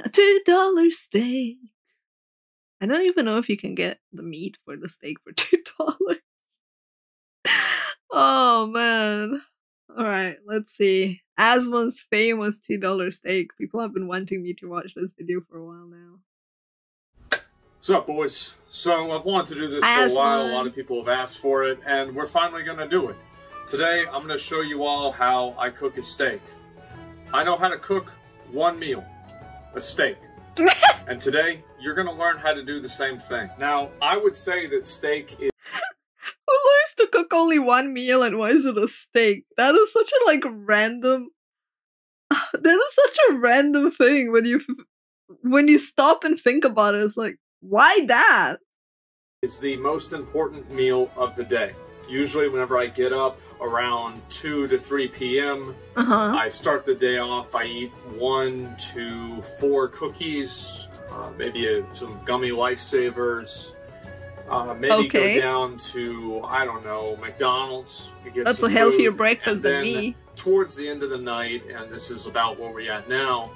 A $2 steak. I don't even know if you can get the meat for the steak for $2. Oh man. Alright, let's see. Asmon's famous $2 steak. People have been wanting me to watch this video for a while now. What's up, boys? So I've wanted to do this for a while. A lot of people have asked for it, and we're finally going to do it. Today, I'm going to show you all how I cook a steak. I know how to cook one meal, a steak. And today, you're going to learn how to do the same thing. Now, I would say that steak is... Who learns to cook only one meal and why is it a steak? That is such a, like, random... That is such a random thing when you stop and think about it. It's like, why that? It's the most important meal of the day. Usually whenever I get up around 2 to 3 p.m., I start the day off, I eat 1 to 4 cookies, maybe some gummy lifesavers, maybe go down to, I don't know, McDonald's. That's a healthier breakfast than me. Towards the end of the night, and this is about where we're at now,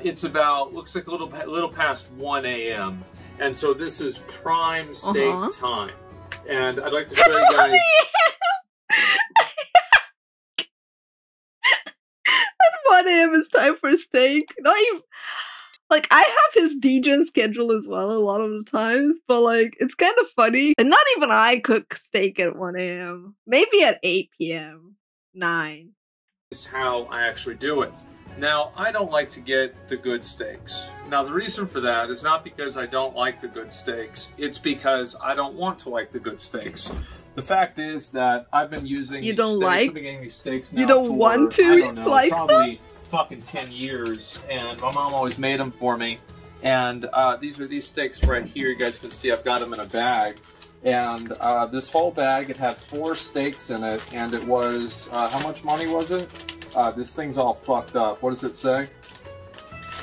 it's about, looks like a little past 1 a.m. And so this is prime steak time. And I'd like to show you guys... At 1 a.m. it's time for steak. Not even... Like, I have his degen schedule as well a lot of the times, but like, it's kind of funny. And not even I cook steak at 1 a.m. Maybe at 8 p.m. 9. This is how I actually do it. Now, I don't like to get the good steaks. Now, the reason for that is not because I don't like the good steaks. It's because I don't want to like the good steaks. The fact is that I've been using these steaks now you don't want to I don't know, like probably them? Fucking 10 years, and my mom always made them for me. And these are these steaks right here. You guys can see I've got them in a bag. And this whole bag, it had 4 steaks in it, and it was, how much money was it? This thing's all fucked up. What does it say?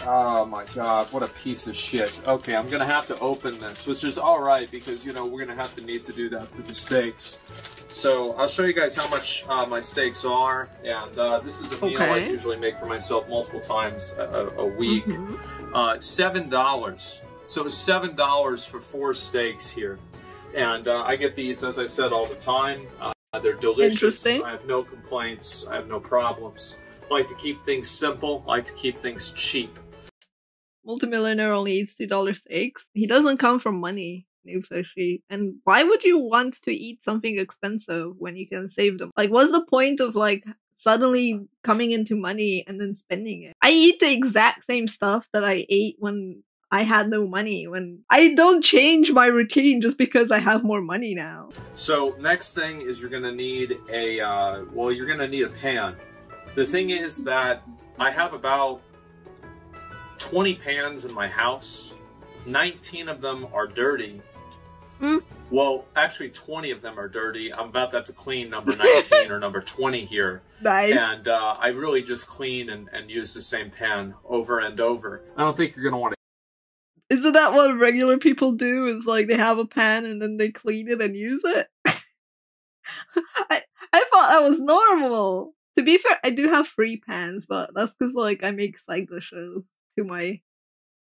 Oh my god, what a piece of shit. Okay, I'm gonna have to open this, which is alright because, you know, we're gonna have to need to do that for the steaks. So, I'll show you guys how much my steaks are, and this is a meal I usually make for myself multiple times a week. $7. So it's $7 for 4 steaks here. And I get these, as I said, all the time. They're delicious. Interesting. I have no complaints. I have no problems. I like to keep things simple. I like to keep things cheap. Multimillionaire only eats $2 steaks. He doesn't come from money, especially. And why would you want to eat something expensive when you can save them? Like, what's the point of, like, suddenly coming into money and then spending it? I eat the exact same stuff that I ate when I had no money. When I don't change my routine just because I have more money now. So next thing is you're gonna need a you're gonna need a pan. The thing is that I have about 20 pans in my house. 19 of them are dirty. Well, actually 20 of them are dirty. I'm about to have to clean number 19 or number 20 here. Nice. And I really just clean and use the same pan over and over. I don't think you're gonna want to. Isn't that what regular people do? Is like they have a pan and then they clean it and use it? I thought that was normal. To be fair, I do have 3 pans, but that's because like I make side dishes to my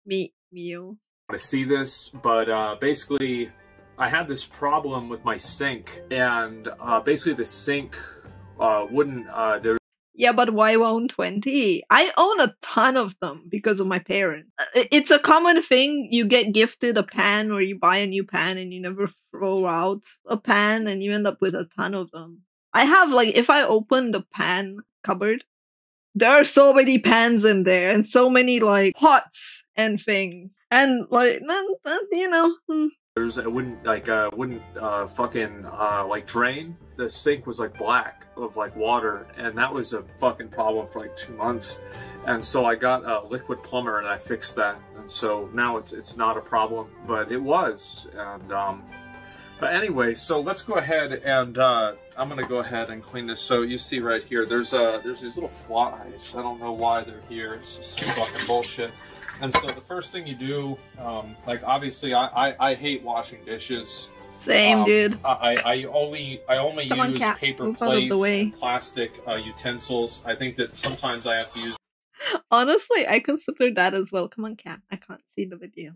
meat meals. I see this, but basically I had this problem with my sink, and basically the sink wouldn't Yeah, but why won't 20? I own a ton of them because of my parents. It's a common thing. You get gifted a pan or you buy a new pan and you never throw out a pan and you end up with a ton of them. I have, like, if I open the pan cupboard, there are so many pans in there and so many, like, pots and things. And, like, you know... It wouldn't fucking like drain. The sink was like black of like water, and that was a fucking problem for like 2 months. And so I got a liquid plumber and I fixed that, and so now it's not a problem, but it was. And but anyway, so let's go ahead and I'm gonna go ahead and clean this. So you see right here, there's these little flies. I don't know why they're here. It's just fucking bullshit. And so the first thing you do, like obviously I hate washing dishes. Same, dude. I only use paper plates and plastic utensils. I think that sometimes I have to use... Honestly, I consider that as well. Come on, Cam. I can't see the video.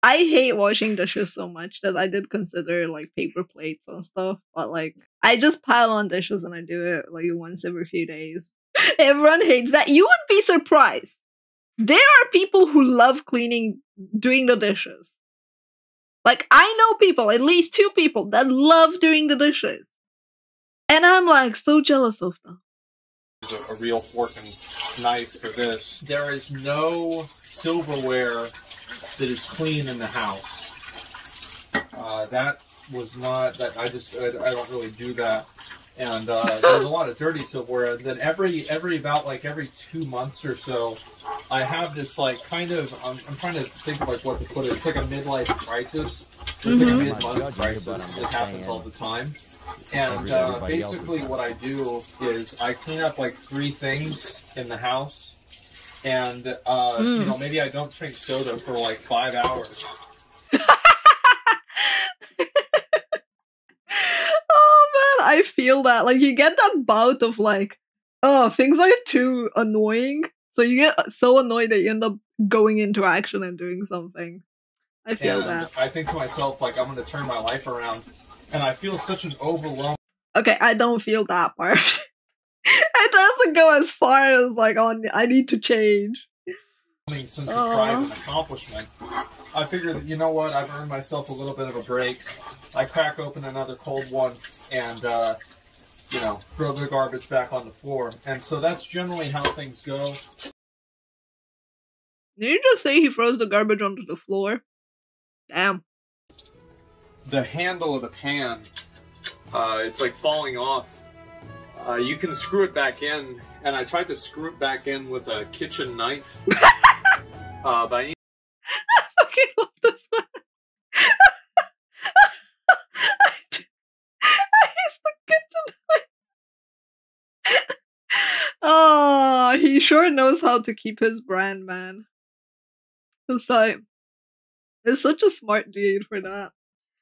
I hate washing dishes so much that I did consider like paper plates and stuff, but like I just pile on dishes and I do it like once every few days. Everyone hates that. You would be surprised. There are people who love cleaning, doing the dishes. Like I know people, at least 2 people that love doing the dishes. And I'm like so jealous of them. A real fork and knife for this. There is no silverware that is clean in the house. That was not that I don't really do that. And there's a lot of dirty silverware. And then every 2 months or so, I have this like kind of I'm trying to think of like what to put it. It's like a midlife crisis. It's like a mid-month crisis. This happens all the time. And basically what I do is I clean up like 3 things in the house. And, you know, maybe I don't drink soda for like 5 hours. Oh man, I feel that. Like you get that bout of like, oh, things are too annoying. So you get so annoyed that you end up going into action and doing something. I feel that. I think to myself, like, I'm going to turn my life around. And I feel such an overwhelm. Okay, I don't feel that part. It doesn't go as far as like, oh, I need to change. Sense of pride and accomplishment. I figured that, you know what, I've earned myself a little bit of a break. I crack open another cold one and, you know, throw the garbage back on the floor. And so that's generally how things go. Did you just say he throws the garbage onto the floor? Damn. The handle of the pan, it's like falling off. You can screw it back in, and I tried to screw it back in with a kitchen knife. But I fucking love this man. I use the kitchen knife. Oh, he sure knows how to keep his brand, man. It's like, it's such a smart dude for that.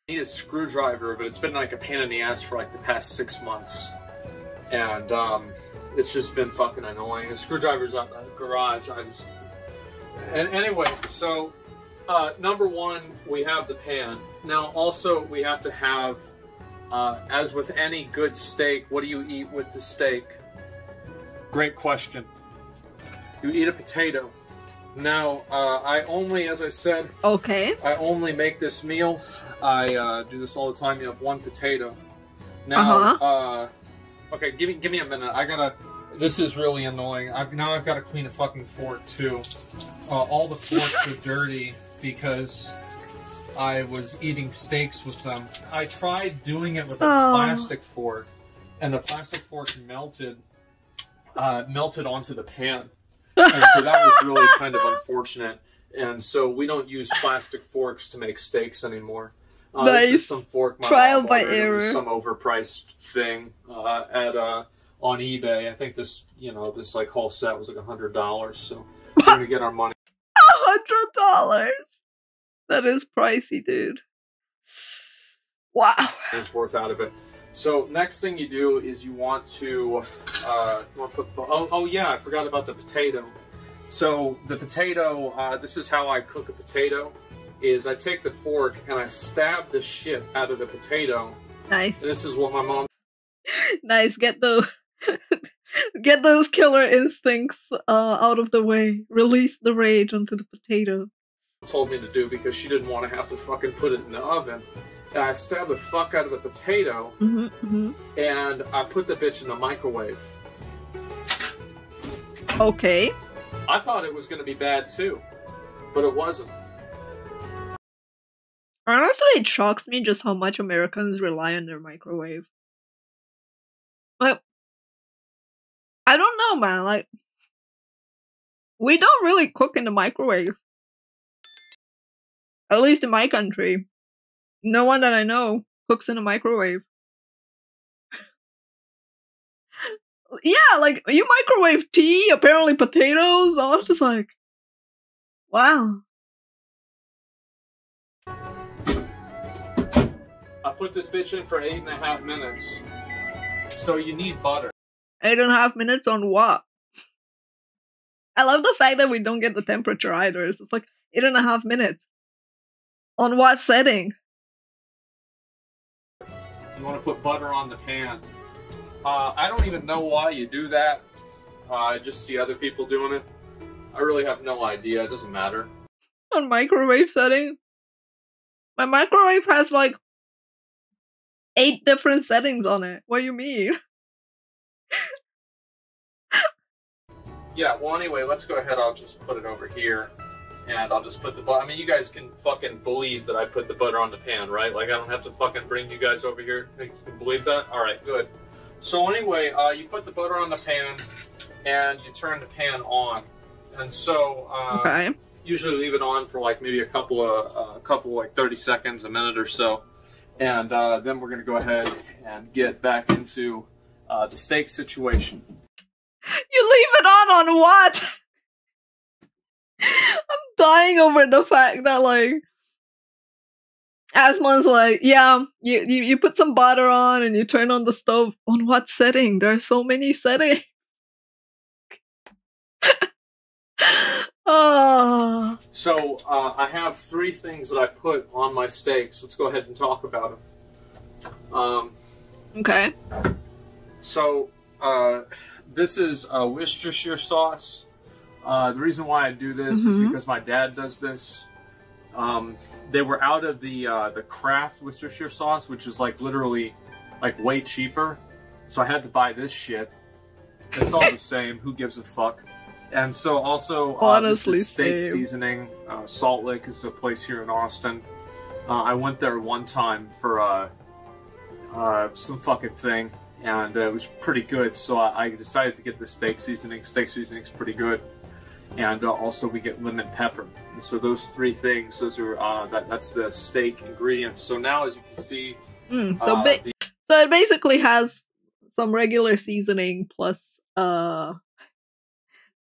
I need a screwdriver, but it's been like a pain in the ass for like the past 6 months. And it's just been fucking annoying. The screwdriver's out in the garage. And anyway, so number 1, we have the pan. Now also we have to have, as with any good steak, what do you eat with the steak? Great question. You eat a potato. Now, I only, as I said, okay, I only make this meal. I do this all the time. You have 1 potato. Now, okay, give me a minute. I gotta. This is really annoying. Now I've got to clean a fucking fork too. All the forks are dirty because I was eating steaks with them. I tried doing it with a plastic fork, and the plastic fork melted onto the pan. And so that was really kind of unfortunate. And so we don't use plastic forks to make steaks anymore. Nice. This is some fork Trial by error. Some overpriced thing on eBay. I think this, you know, this like whole set was like $100. So we're gonna get our money. $100. That is pricey, dude. Wow. It's worth out of it. So next thing you do is you want to put. Oh yeah, I forgot about the potato. So the potato. This is how I cook a potato. Is I take the fork and I stab the shit out of the potato. Nice. This is what my mom. Nice. Get those killer instincts out of the way. Release the rage onto the potato. Told me to do because she didn't want to have to fucking put it in the oven. And I stab the fuck out of the potato, and I put the bitch in the microwave. Okay. I thought it was going to be bad too, but it wasn't. Honestly, it shocks me just how much Americans rely on their microwave. Like, I don't know, man. Like, we don't really cook in the microwave. At least in my country. No one that I know cooks in a microwave. Yeah, like, you microwave tea, apparently potatoes. I was just like, wow. I put this bitch in for 8.5 minutes. So you need butter. 8.5 minutes on what? I love the fact that we don't get the temperature either. It's just like 8.5 minutes. On what setting? You want to put butter on the pan. I don't even know why you do that. I just see other people doing it. I really have no idea. It doesn't matter. On microwave setting? My microwave has like 8 different settings on it. What do you mean? Yeah, well anyway, let's go ahead. I'll just put it over here. And I'll just put the butter. I mean, you guys can fucking believe that I put the butter on the pan, right? Like, I don't have to fucking bring you guys over here. You can believe that? Alright, good. So anyway, you put the butter on the pan, and you turn the pan on. And so, Okay. usually leave it on for like maybe a couple like 30 seconds, a minute or so. And then we're going to go ahead and get back into the steak situation. You leave it on what? I'm dying over the fact that, like, Asmon's like, yeah, you put some butter on and you turn on the stove. On what setting? There are so many settings. Oh. So, I have 3 things that I put on my steaks. Let's go ahead and talk about them. Okay. So, this is Worcestershire sauce. The reason why I do this is because my dad does this. They were out of the Kraft Worcestershire sauce, which is like literally like way cheaper. So I had to buy this shit. It's all the same. Who gives a fuck? And so also, honestly, this is steak same. seasoning. Salt Lick is a place here in Austin. I went there one time for some fucking thing, and it was pretty good. So I decided to get the steak seasoning. Steak seasoning is pretty good. And also we get lemon pepper. And so those 3 things, those are that's the steak ingredients. So now, as you can see, so it basically has some regular seasoning plus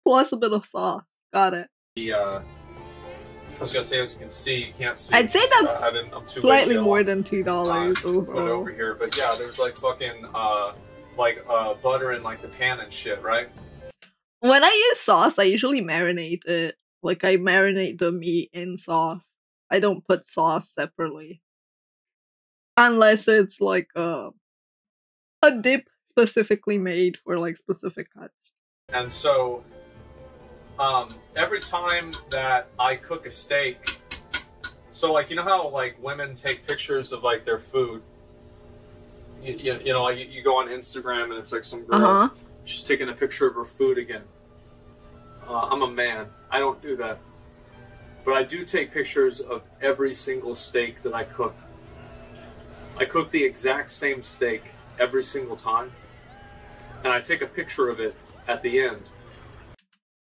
plus a bit of sauce. Got it. I was gonna say, as you can see, you can't see. I'd say that's I'm too slightly lazy more than $2 overall. Put it over here, but yeah, there's like fucking butter in like the pan and shit, right? When I use sauce, I usually marinate it. Like, I marinate the meat in sauce. I don't put sauce separately. Unless it's like a dip specifically made for like specific cuts. And so, every time that I cook a steak, so like, you know how like women take pictures of like their food? You know, like you go on Instagram and it's like some girl. She's taking a picture of her food again. I'm a man. I don't do that. But I do take pictures of every single steak that I cook. I cook the exact same steak every single time. And I take a picture of it at the end.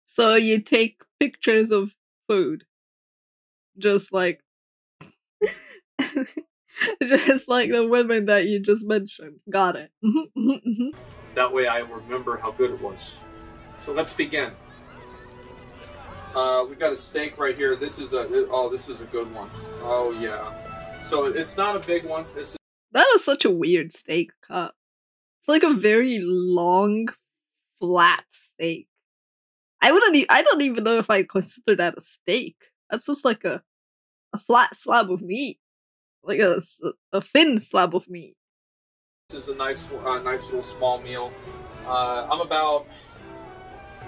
So you take pictures of food. Just like... just like the women that you just mentioned. Got it. That way I remember how good it was. So let's begin. We've got a steak right here. This is a good one. Oh yeah. So it's not a big one. That is such a weird steak cut. It's like a very long, flat steak. I don't even know if I'd consider that a steak. That's just like a flat slab of meat. Like a thin slab of meat. This is a nice little small meal. I'm about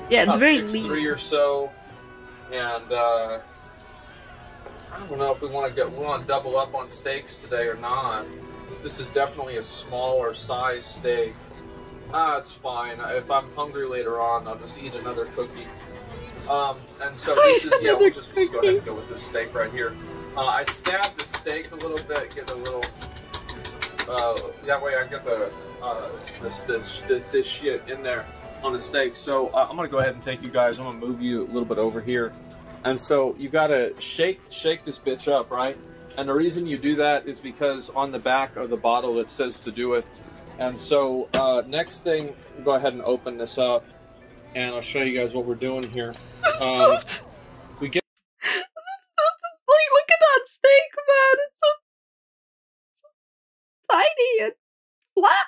it's very 6'3" lean or so, and I don't know if we want to double up on steaks today or not. This is definitely a smaller size steak. It's fine. If I'm hungry later on, I'll just eat another cookie. And so this is we'll just go ahead and go with this steak right here. I stabbed the steak a little bit, get a little. That way I get this shit in there on the steak. So I'm gonna go ahead and take you guys. I'm gonna move you a little bit over here, and so you gotta shake this bitch up, right? And the reason you do that is because on the back of the bottle it says to do it. And so next thing, go ahead and open this up, and I'll show you guys what we're doing here. We get. Like, look at that steak, man! It's so tiny and flat.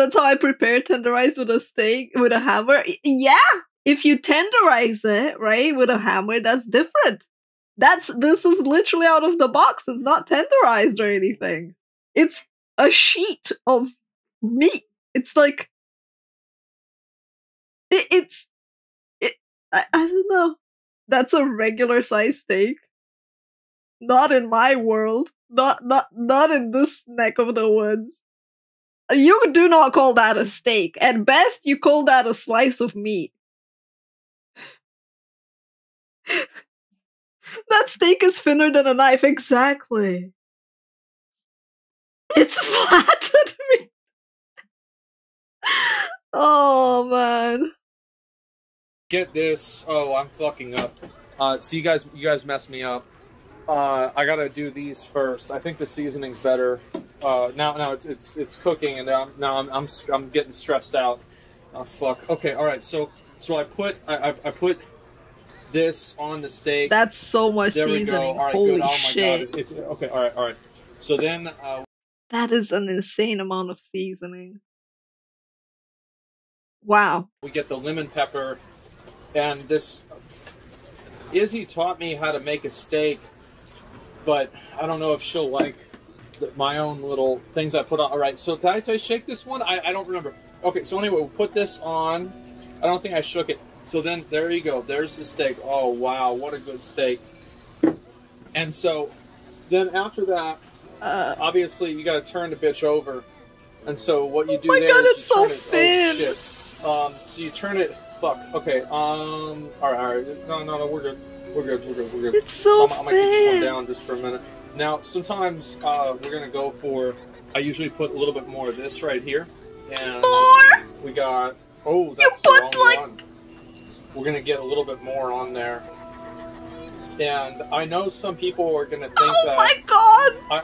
That's how I prepare tenderized with a steak, with a hammer. Yeah! If you tenderize it, right, with a hammer, that's different. This is literally out of the box. It's not tenderized or anything. It's a sheet of meat. It's like I don't know. That's a regular size steak. Not in my world. Not in this neck of the woods. You do not call that a steak. At best, you call that a slice of meat. That steak is thinner than a knife. Exactly. It's flattened meat. Oh man. Get this. Oh, I'm fucking up. So you guys messed me up. I gotta do these first. I think the seasoning's better. Now it's cooking, and now I'm getting stressed out. Oh fuck. Okay. All right. So I put this on the steak. That's so much there seasoning. We go. All right, Holy good. Oh my shit. God. It's okay. All right. So then. That is an insane amount of seasoning. Wow. We get the lemon pepper, and this. Izzy taught me how to make a steak, but I don't know if she'll like my own little things I put on. All right, so did I shake this one? I don't remember. Okay, so anyway, we'll put this on. I don't think I shook it. So then, there you go. There's the steak. Oh, wow, what a good steak. And so then after that, obviously, you got to turn the bitch over. And so what you do there God, is it's you so turn it, thin. oh, shit. So you turn it. Fuck. Okay. All right. No. We're good. It's so I'm gonna keep this one down just for a minute. Now, sometimes we're gonna go for. I usually put a little bit more of this right here, and More? we got. Oh, that's You the put, wrong like... one. We're gonna get a little bit more on there, and I know some people are gonna think that. Oh my god! I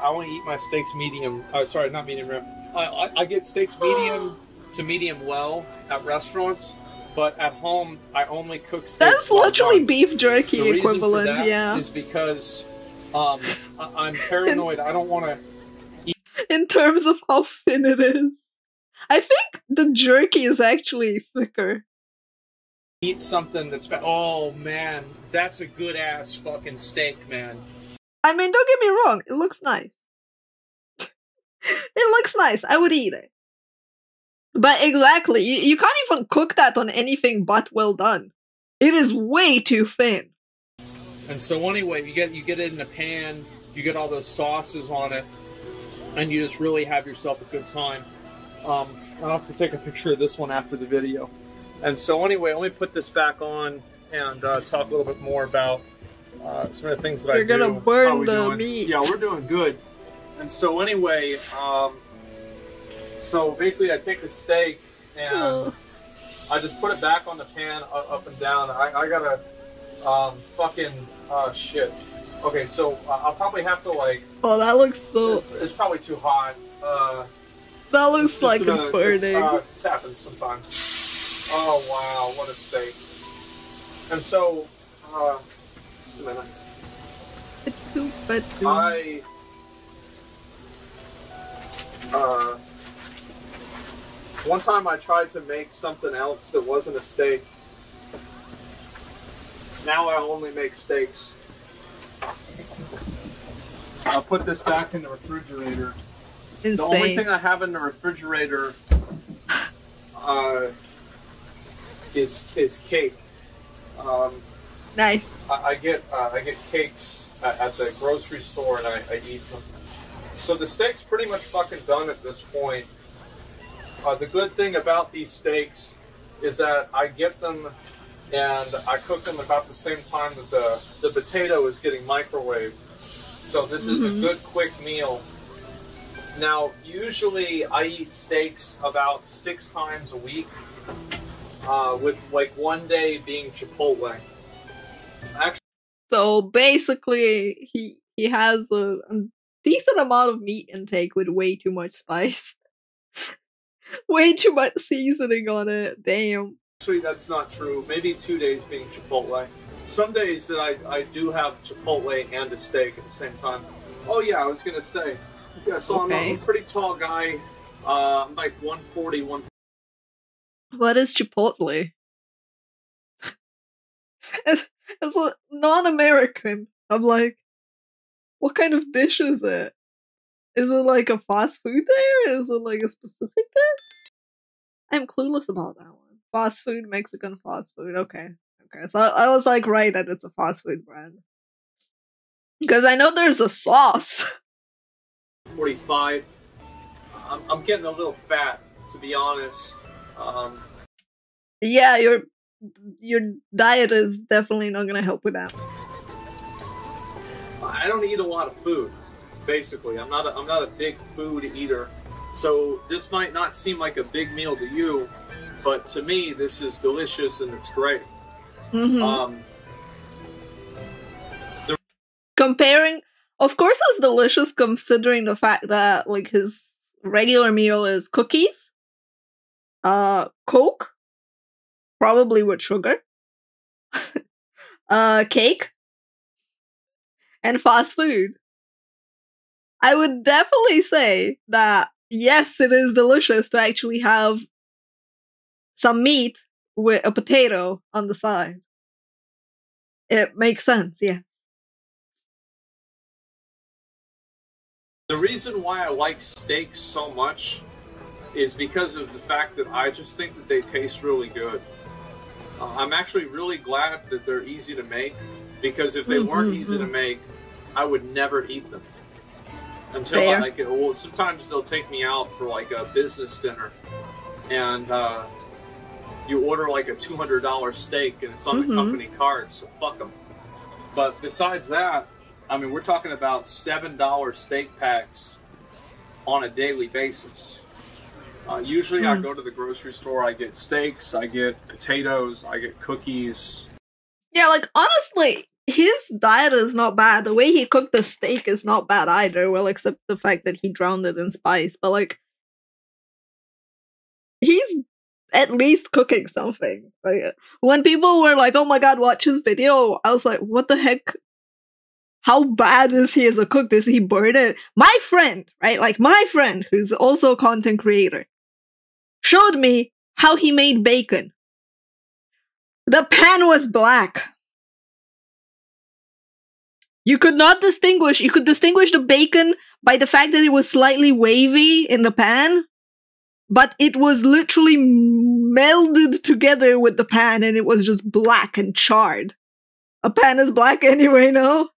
only eat my steaks medium. Sorry, not medium rare. I get steaks medium to medium well at restaurants, but at home I only cook steaks. That's literally beef jerky the equivalent, reason for that yeah. is because I'm paranoid. I don't want to eat. In terms of how thin it is. I think the jerky is actually thicker. Eat something that's bad. Oh man, that's a good ass fucking steak, man. I mean, don't get me wrong, it looks nice. It looks nice, I would eat it. But exactly, you can't even cook that on anything but well done. It is way too thin. And so anyway, you get it in a pan, you get all those sauces on it, and you just really have yourself a good time. I'll have to take a picture of this one after the video. And so anyway, let me put this back on and talk a little bit more about some of the things that I do. You're gonna burn the meat. Yeah, we're doing good. And so anyway, so basically I take the steak and I just put it back on the pan up and down. I gotta shit. Okay, so I'll probably have to like... Oh, that looks so... It's probably too hot. That looks like it's burning. It's happened sometimes. Oh wow, what a steak. And so, just a minute. It's too bad. One time I tried to make something else that wasn't a steak. Now I only make steaks. I'll put this back in the refrigerator. Insane. The only thing I have in the refrigerator is cake. Nice. I get cakes at the grocery store and I eat them. So the steak's pretty much fucking done at this point. The good thing about these steaks is that I get them and I cook them about the same time that the potato is getting microwaved. So this is a good quick meal. Now, usually I eat steaks about 6 times a week, with like one day being Chipotle. Actually, so basically, he has a decent amount of meat intake with way too much spice. Way too much seasoning on it. Damn. Actually, that's not true. Maybe 2 days being Chipotle. Some days that I do have Chipotle and a steak at the same time. Oh yeah, I was gonna say. Yeah, so I'm a pretty tall guy. Like 140, What is Chipotle? as a non-American, I'm like, what kind of dish is it? Is it like a fast food there? Is it like a specific dish? I'm clueless about that one. Fast food, Mexican fast food. Okay. Okay. So I was like right that it's a fast food brand. Because I know there's a sauce. 45. I'm getting a little fat, to be honest. Yeah, your diet is definitely not gonna help with that. I don't eat a lot of food, basically. I'm not a big food eater. So this might not seem like a big meal to you, but to me, this is delicious and it's great. Mm-hmm. Comparing, of course, it's delicious considering the fact that like his regular meal is cookies, Coke, probably with sugar, cake, and fast food. I would definitely say that yes, it is delicious to actually have some meat with a potato on the side. It makes sense, yes. The reason why I like steaks so much is because of the fact that I just think that they taste really good. I'm actually really glad that they're easy to make, because if they weren't easy to make, I would never eat them. Until well, sometimes they'll take me out for like a business dinner, and you order like a $200 steak and it's on the company card, so fuck them. But besides that, I mean, we're talking about $7 steak packs on a daily basis. Usually I go to the grocery store, I get steaks, I get potatoes, I get cookies. Yeah, like, honestly, his diet is not bad. The way he cooked the steak is not bad either, well, except the fact that he drowned it in spice. But, like, he's at least cooking something. Like, when people were like, oh my god, watch his video, I was like, what the heck? How bad is he as a cook? Does he burn it? My friend, right? Like, my friend, who's also a content creator, showed me how he made bacon. The pan was black. You could not distinguish. You could distinguish the bacon by the fact that it was slightly wavy in the pan, but it was literally melded together with the pan and it was just black and charred. A pan is black anyway, no?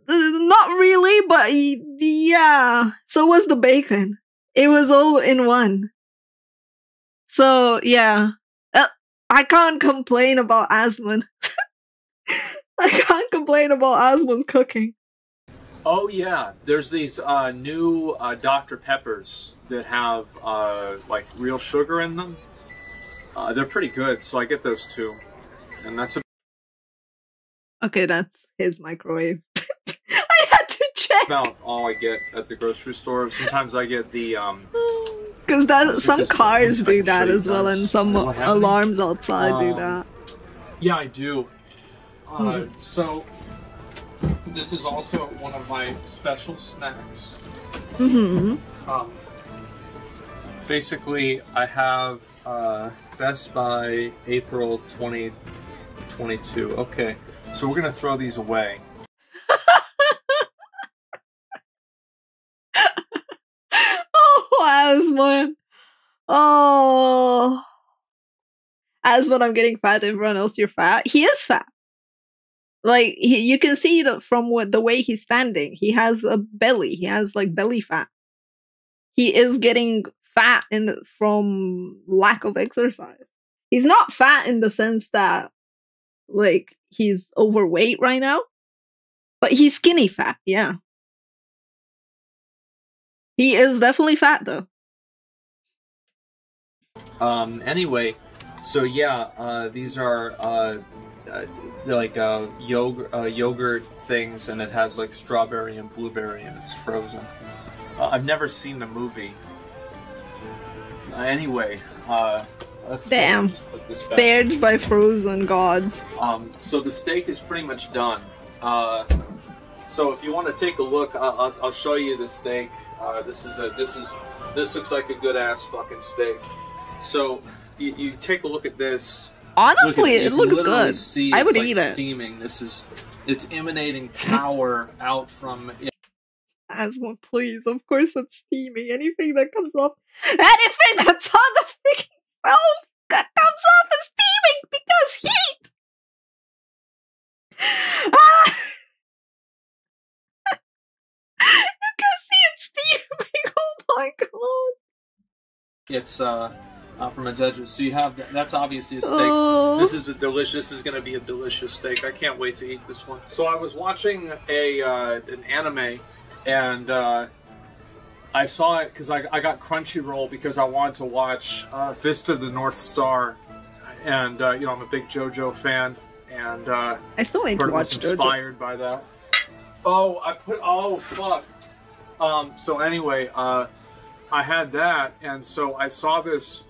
Not really, but yeah. So was the bacon. It was all in one. So, yeah. I can't complain about Asmon. I can't complain about Asmon's cooking. Oh yeah, there's these new Dr. Peppers that have like real sugar in them. They're pretty good, so I get those too. And that's Okay, that's his microwave. I had to check. about all I get at the grocery store. Sometimes I get the because that some cars do that as well, and some alarms outside do that. Yeah, I do. So this is also one of my special snacks. Basically, I have Best Buy April 2022. Okay, so we're gonna throw these away. Asmon. Oh. Asmon, I'm getting fat. Everyone else, you're fat. He is fat. Like, you can see that from the way he's standing. He has a belly. He has, like, belly fat. He is getting fat from lack of exercise. He's not fat in the sense that, like, he's overweight right now. But he's skinny fat, yeah. He is definitely fat, though. Anyway, so yeah, these are like yogurt things, and it has like strawberry and blueberry, and it's frozen. I've never seen the movie. Anyway, let's damn, spared by frozen gods. So the steak is pretty much done. So if you want to take a look, I'll show you the steak. This looks like a good ass fucking steak. So you take a look at this. Honestly, it looks good. I would eat eat it. Steaming. It's emanating power out from it. Asmongold, please. Of course it's steaming. Anything that comes off, anything that's on the freaking stove that comes off is steaming because heat. Ah! You can see it steaming. Oh my god. It's from its edges. So you have that's obviously a steak. This is a delicious. This is going to be a delicious steak. I can't wait to eat this one. So I was watching an anime, and I saw it because I got Crunchyroll because I wanted to watch Fist of the North Star, and you know, I'm a big JoJo fan, and I still need to watch JoJo. Inspired by that. Oh fuck. So anyway, I had that, and so I saw this.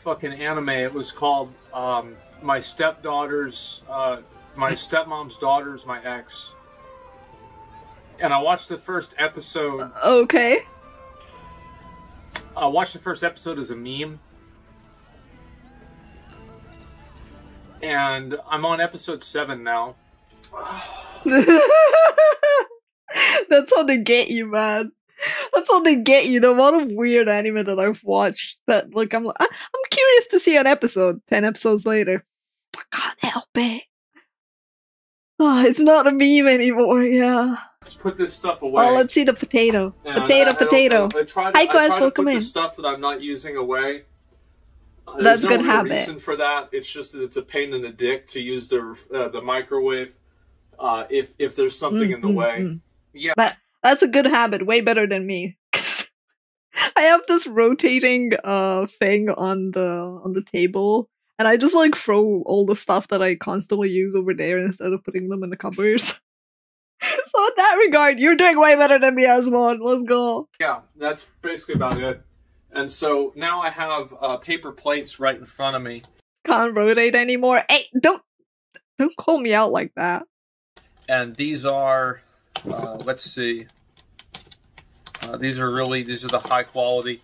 Fucking anime. It was called My Stepdaughter's, My Stepmom's Daughter's My Ex. And I watched the first episode. Okay. I watched the first episode as a meme. And I'm on episode 7 now. That's how they get you, man. That's how they get you. The amount of weird anime that I've watched that, like, I'm curious to see an episode. 10 episodes later, I can't help it. Oh, it's not a meme anymore. Yeah. Let's put this stuff away. Oh, let's see the potato. And Potato. Hi, Quest. Welcome in. The stuff that I'm not using away. That's a good real habit. Reason for that. It's just that it's a pain in the dick to use the microwave if there's something in the way. Yeah. That's a good habit. Way better than me. I have this rotating thing on the table, and I just like throw all the stuff that I constantly use over there instead of putting them in the cupboards. So in that regard, you're doing way better than me, Asmongold. Let's go. Yeah, that's basically about it. And so now I have paper plates right in front of me. Can't rotate anymore. Hey, don't call me out like that. And these are, let's see. These are the high quality.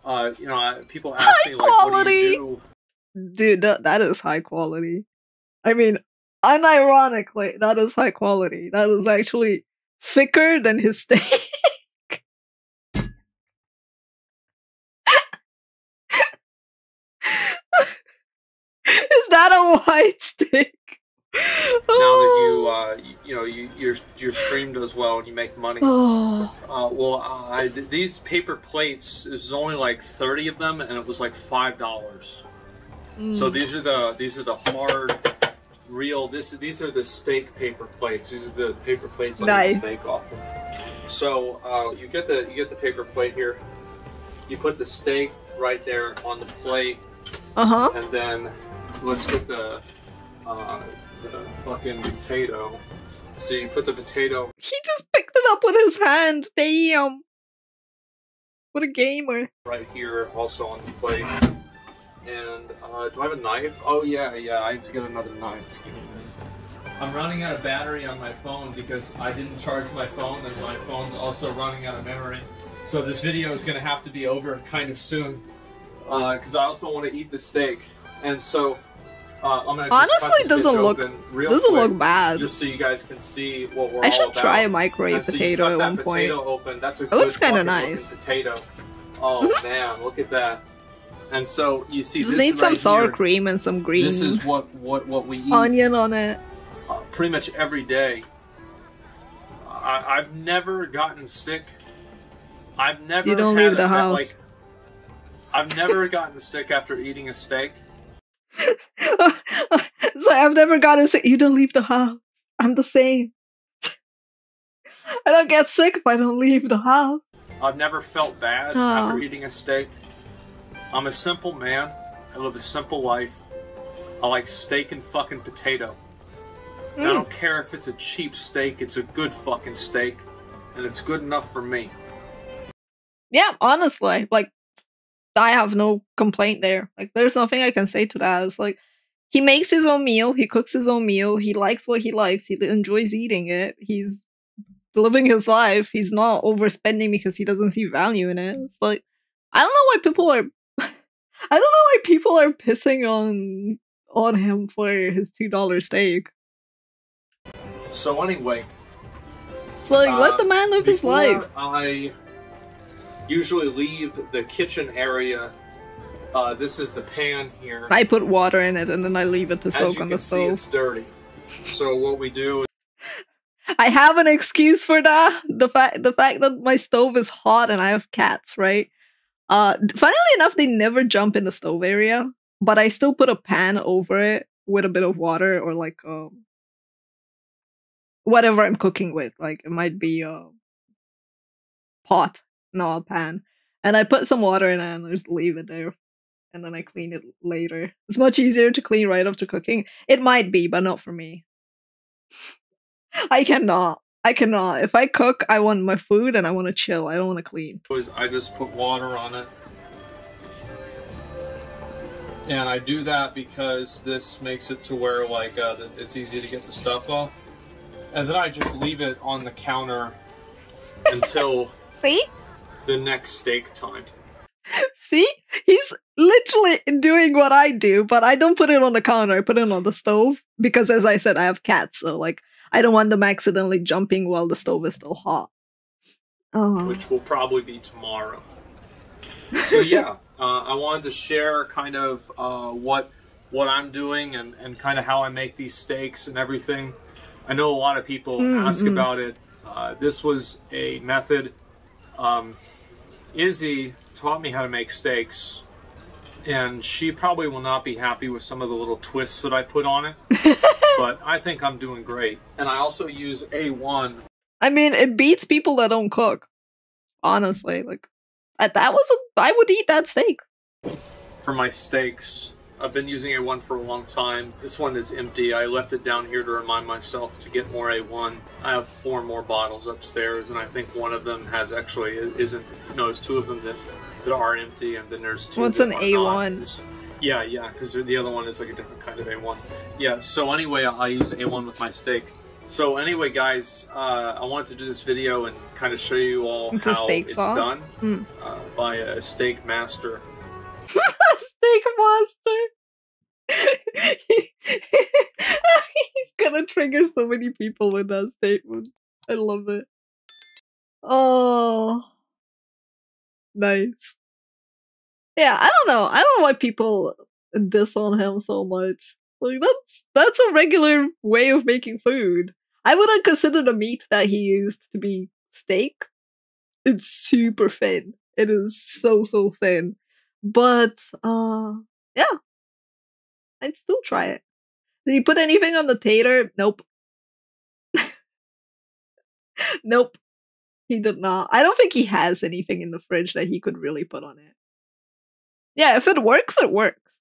You know, people ask me, like, what do you do? Dude, that is high quality. I mean, unironically, that is high quality. That is actually thicker than his steak. Is that a white steak? Now that your stream does well and you make money. These paper plates, there's only like 30 of them, and it was like $5. So these are the hard, real. These are the steak paper plates. These are the paper plates I make steak off of. So you get the paper plate here. You put the steak right there on the plate. And then let's get the fucking potato. So you put the potato. He just picked it up with his hand. Damn. What a gamer. Right here, also on the plate. And do I have a knife? Oh yeah, I need to get another knife. I'm running out of battery on my phone because I didn't charge my phone, and my phone's also running out of memory. So this video is going to have to be over kind of soon. Because I also want to eat the steak. And so I'm gonna honestly doesn't look bad. Just so you guys can see what we're all about. I should try a microwave potato at one point. That's a it looks kind of nice. Potato. Oh man, look at that. And so you see, just need some sour cream and some green. This is what we eat. Onion on it. Pretty much every day. I've never gotten sick. I've never. You don't leave the house. I've never gotten sick after eating a steak. So I've never gotten sick. You don't leave the house. I'm the same. I don't get sick if I don't leave the house. I've never felt bad after eating a steak. I'm a simple man. I live a simple life. I like steak and fucking potato. And I don't care if it's a cheap steak. It's a good fucking steak. And it's good enough for me. Yeah, honestly. Like, I have no complaint there. Like, there's nothing I can say to that. It's like, He makes his own meal. He cooks his own meal. He likes what he likes. He enjoys eating it. He's living his life. He's not overspending because he doesn't see value in it. It's like, I don't know why people are I don't know why people are pissing on him for his $2 steak. So anyway, It's like, let the man live his life. I usually leave the kitchen area. This is the pan here. I put water in it and then I leave it to soak on the stove. It's dirty. So what we do is I have an excuse for that. The fact that my stove is hot and I have cats, right? Funnily enough, they never jump in the stove area, but I still put a pan over it with a bit of water or like whatever I'm cooking with. Like it might be a pot, no, a pan. And I put some water in it and I just leave it there. And then I clean it later. It's much easier to clean right after cooking. It might be, but not for me. I cannot. If I cook, I want my food and I want to chill. I don't want to clean. I just put water on it. And I do that because this makes it to where like it's easy to get the stuff off. And then I just leave it on the counter until See? the next steak time. See? He's literally doing what I do, but I don't put it on the counter. I put it on the stove because, as I said, I have cats, so like I don't want them accidentally jumping while the stove is still hot. Oh. Which will probably be tomorrow. So yeah, I wanted to share kind of what I'm doing and kind of how I make these steaks and everything. I know a lot of people ask about it. This was a method. Izzy taught me how to make steaks, and she probably will not be happy with some of the little twists that I put on it, but I think I'm doing great. And I also use A1. I mean, it beats people that don't cook. Honestly, like I would eat that steak. For my steaks, I've been using A1 for a long time. This one is empty. I left it down here to remind myself to get more A1. I have 4 more bottles upstairs, and I think one of them has actually isn't. No, there's 2 of them that are empty, and then there's 2. What's an A1? Yeah, because the other one is like a different kind of A1. Yeah. So anyway, I use A1 with my steak. So anyway, guys, I wanted to do this video and kind of show you all how it's done by a steak master. Steak monster. He's gonna trigger so many people with that statement. I love it. Oh, nice. Yeah, I don't know why people diss on him so much. Like that's a regular way of making food. I wouldn't consider the meat that he used to be steak. It's super thin. It is so thin. But yeah, I'd still try it. Did he put anything on the tater? Nope. Nope. He did not. I don't think he has anything in the fridge that he could really put on it. Yeah, if it works, it works.